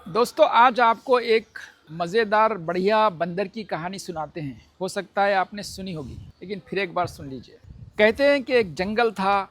दोस्तों आज आपको एक मज़ेदार बढ़िया बंदर की कहानी सुनाते हैं। हो सकता है आपने सुनी होगी, लेकिन फिर एक बार सुन लीजिए। कहते हैं कि एक जंगल था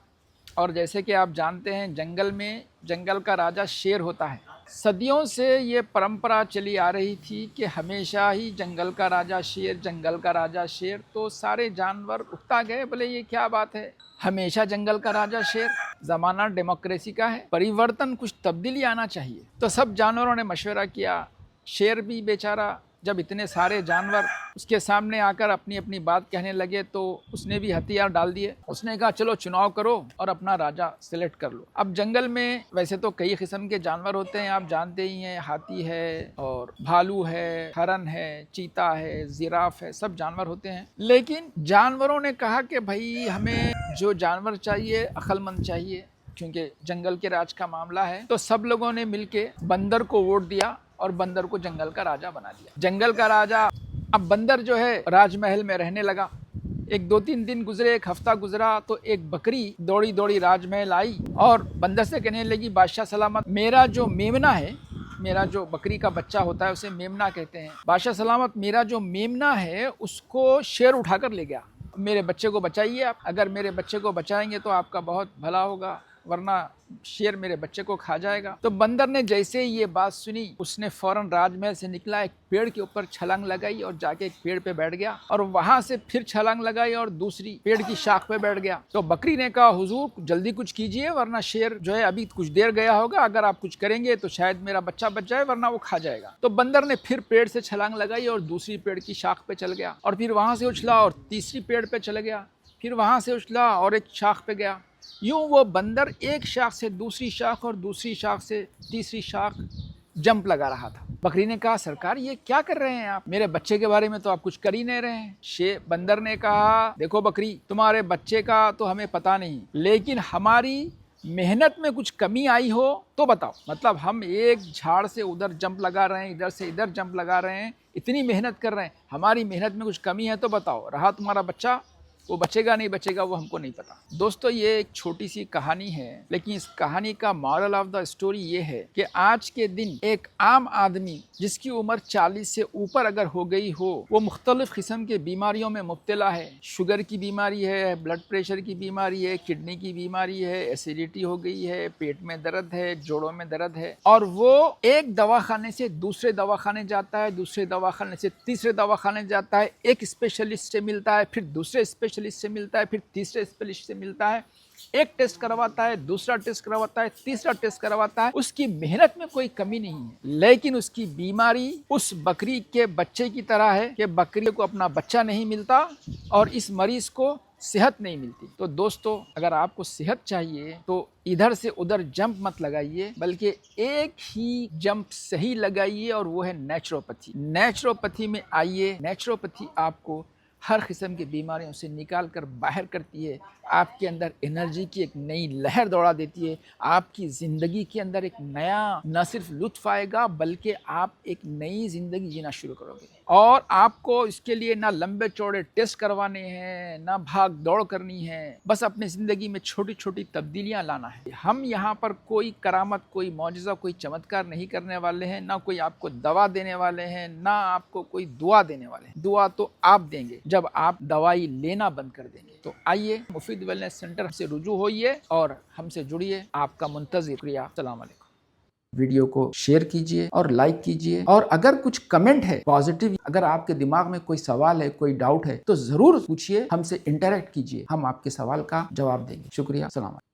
और जैसे कि आप जानते हैं जंगल में जंगल का राजा शेर होता है। सदियों से ये परंपरा चली आ रही थी कि हमेशा ही जंगल का राजा शेर, जंगल का राजा शेर। तो सारे जानवर उकता गए, बोले ये क्या बात है, हमेशा जंगल का राजा शेर। ज़माना डेमोक्रेसी का है, परिवर्तन, कुछ तब्दीली आना चाहिए। तो सब जानवरों ने मशवरा किया। शेर भी बेचारा, जब इतने सारे जानवर उसके सामने आकर अपनी अपनी बात कहने लगे तो उसने भी हथियार डाल दिए। उसने कहा चलो चुनाव करो और अपना राजा सिलेक्ट कर लो। अब जंगल में वैसे तो कई किस्म के जानवर होते हैं, आप जानते ही हैं। हाथी है और भालू है, हरन है, चीता है, जिराफ है, सब जानवर होते हैं। लेकिन जानवरों ने कहा कि भाई हमें जो जानवर चाहिए अक्लमंद चाहिए, क्योंकि जंगल के राज का मामला है। तो सब लोगों ने मिलके बंदर को वोट दिया और बंदर को जंगल का राजा बना दिया। जंगल का राजा, अब बंदर जो है राजमहल में रहने लगा। एक 2-3 दिन गुजरे, एक हफ्ता गुजरा तो एक बकरी दौड़ी दौड़ी राजमहल आई और बंदर से कहने लगी, बादशाह सलामत, मेरा जो मेमना है, मेरा जो बकरी का बच्चा होता है उसे मेमना कहते हैं, बादशाह सलामत, मेरा जो मेमना है उसको शेर उठाकर ले गया। मेरे बच्चे को बचाइए आप। अगर मेरे बच्चे को बचाएंगे तो आपका बहुत भला होगा, वरना शेर मेरे बच्चे को खा जाएगा। तो बंदर ने जैसे ही ये बात सुनी, उसने फौरन राजमहल से निकला, एक पेड़ के ऊपर छलांग लगाई और जाके एक पेड़ पे बैठ गया और वहां से फिर छलांग लगाई और दूसरी पेड़ की शाख पे बैठ गया। तो बकरी ने कहा, हुजूर जल्दी कुछ कीजिए वरना शेर जो है अभी कुछ देर गया होगा, अगर आप कुछ करेंगे तो शायद मेरा बच्चा बच जाए वरना वो खा जाएगा। तो बंदर ने फिर पेड़ से छलांग लगाई और दूसरी पेड़ की शाख पे चल गया और फिर वहां से उछला और तीसरी पेड़ पे चला गया, फिर वहां से उछला और एक शाख पे गया। यूं वो बंदर एक शाख से दूसरी शाख और दूसरी शाख से तीसरी शाख जंप लगा रहा था। बकरी ने कहा, सरकार ये क्या कर रहे हैं आप, मेरे बच्चे के बारे में तो आप कुछ कर ही नहीं रहे हैं। बंदर ने कहा, देखो बकरी, तुम्हारे बच्चे का तो हमें पता नहीं, लेकिन हमारी मेहनत में कुछ कमी आई हो तो बताओ। मतलब हम एक झाड़ से उधर जंप लगा रहे हैं, इधर से इधर जंप लगा रहे हैं, इतनी मेहनत कर रहे हैं, हमारी मेहनत में कुछ कमी है तो बताओ। रहा तुम्हारा बच्चा, वो बचेगा नहीं बचेगा वो हमको नहीं पता। दोस्तों ये एक छोटी सी कहानी है, लेकिन इस कहानी का मॉरल ऑफ द स्टोरी ये है कि आज के दिन एक आम आदमी जिसकी उम्र 40 से ऊपर अगर हो गई हो, वो मुख्तलिफ किस्म के बीमारियों में मुब्तला है। शुगर की बीमारी है, ब्लड प्रेशर की बीमारी है, किडनी की बीमारी है, एसिडिटी हो गई है, पेट में दर्द है, जोड़ों में दर्द है, और वो एक दवाखाने से दूसरे दवाखाने जाता है, दूसरे दवाखाने से तीसरे दवाखाने जाता है, एक स्पेशलिस्ट से मिलता है, फिर दूसरे स्पेशलिस्ट से मिलता है, फिर तीसरे स्पेशलिस्ट से मिलता है, एक टेस्ट करवाता है, दूसरा टेस्ट करवाता है, तीसरा टेस्ट करवाता है। उसकी मेहनत में कोई कमी नहीं है, लेकिन उसकी बीमारी उस बकरी के बच्चे की तरह है कि बकरी को अपना बच्चा नहीं मिलता और इस मरीज को सेहत नहीं मिलती। तो दोस्तों अगर आपको सेहत चाहिए तो इधर से उधर जंप मत लगाइए, बल्कि एक ही जंप सही लगाइए और वो है नेचुरोपैथी। नेचुरोपैथी में आइए। नेचुरोपैथी आपको हर किस्म की बीमारियों से निकाल कर बाहर करती है, आपके अंदर एनर्जी की एक नई लहर दौड़ा देती है, आपकी ज़िंदगी के अंदर एक नया न सिर्फ लुत्फ़ आएगा बल्कि आप एक नई ज़िंदगी जीना शुरू करोगे। और आपको इसके लिए ना लंबे चौड़े टेस्ट करवाने हैं, ना भाग दौड़ करनी है, बस अपनी ज़िंदगी में छोटी छोटी तब्दीलियाँ लाना है। हम यहाँ पर कोई करामत, कोई मौजज़ा, कोई चमत्कार नहीं करने वाले हैं, ना कोई आपको दवा देने वाले हैं, ना आपको कोई दुआ देने वाले हैं। दुआ तो आप देंगे जब आप दवाई लेना बंद कर देंगे। तो आइए मुफीद वेलनेस सेंटर से रुजू होइए और हमसे जुड़िए। आपका मुंतज़िर। शुक्रिया। अस्सलाम वालेकुम। वीडियो को शेयर कीजिए और लाइक कीजिए, और अगर कुछ कमेंट है पॉजिटिव, अगर आपके दिमाग में कोई सवाल है, कोई डाउट है तो जरूर पूछिए, हमसे इंटरेक्ट कीजिए, हम आपके सवाल का जवाब देंगे। शुक्रिया। अस्सलाम वालेकुम।